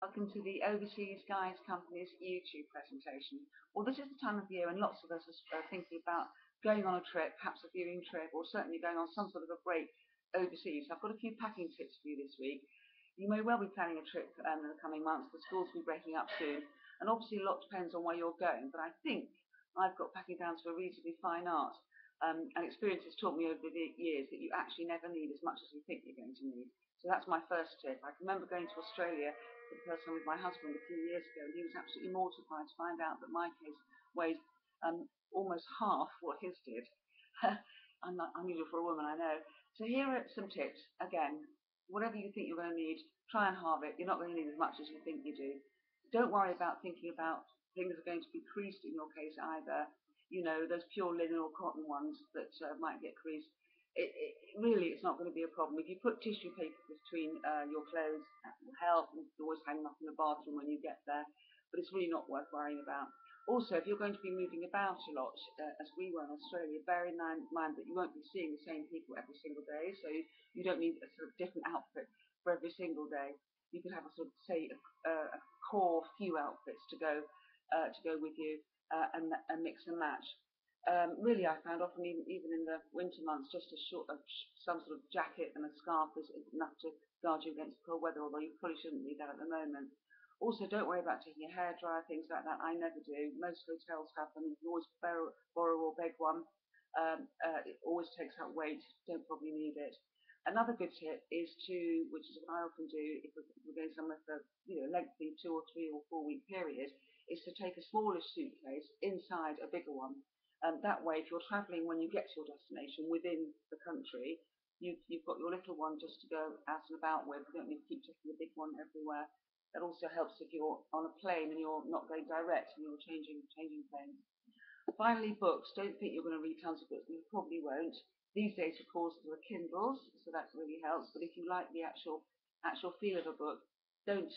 Welcome to the Overseas Guides Company's YouTube presentation. Well, this is the time of year when lots of us are thinking about going on a trip, perhaps a viewing trip, or certainly going on some sort of a break overseas. I've got a few packing tips for you this week. You may well be planning a trip in the coming months. The schools will be breaking up soon, and obviously a lot depends on where you're going, but I think I've got packing down to a reasonably fine art. And experience has taught me over the years that you actually never need as much as you think you're going to need. So that's my first tip. I can remember going to Australia for the first time with my husband a few years ago, and he was absolutely mortified to find out that my case weighed almost half what his did. I'm not unusual for a woman, I know. So here are some tips. Again, whatever you think you're going to need, try and halve it. You're not going to need as much as you think you do. Don't worry about thinking about things are going to be creased in your case either. You know, those pure linen or cotton ones that might get creased. Really, it's not going to be a problem. If you put tissue paper between your clothes, that will help. You can always hang them up in the bathroom when you get there, but it's really not worth worrying about. Also, if you're going to be moving about a lot, as we were in Australia, bear in mind that you won't be seeing the same people every single day, so you don't need a sort of different outfit for every single day. You could have a sort of, say, a core few outfits to go with you, and mix and match. Really, I found often even in the winter months, just some sort of jacket and a scarf is enough to guard you against cold weather, although you probably shouldn't need that at the moment. Also, don't worry about taking a hairdryer, things like that. I never do. Most hotels have them. You can always borrow or beg one. It always takes up weight. Don't probably need it. Another good tip is which is what I often do if we're going somewhere for lengthy 2 or 3 or 4 week period, is to take a smallish suitcase inside a bigger one. That way, if you're travelling when you get to your destination within the country, you've got your little one just to go out and about with. You don't need to keep taking the big one everywhere. That also helps if you're on a plane and you're not going direct and you're changing planes. Finally, books. Don't think you're going to read tons of books. You probably won't. These days, of course, there are Kindles, so that really helps. But if you like the actual feel of a book, don't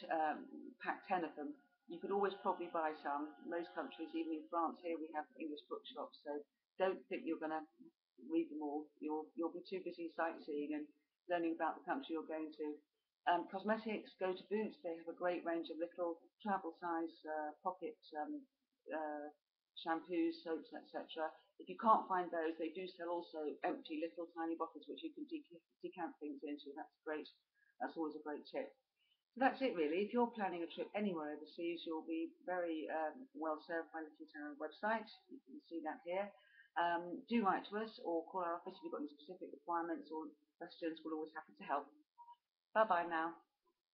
pack 10 of them. You could always probably buy some. Most countries, even in France, here we have English bookshops, so don't think you're going to read them all. You'll be too busy sightseeing and learning about the country you're going to. Cosmetics, go to Boots. They have a great range of little travel size pocket shampoos, soaps, etc. If you can't find those, they do sell also empty little tiny bottles which you can decant things into. That's great. That's always a great tip. So that's it really. If you're planning a trip anywhere overseas, you'll be very well served by looking at our website. You can see that here. Do write to us or call our office if you've got any specific requirements or questions. We're always happy to help. Bye bye now.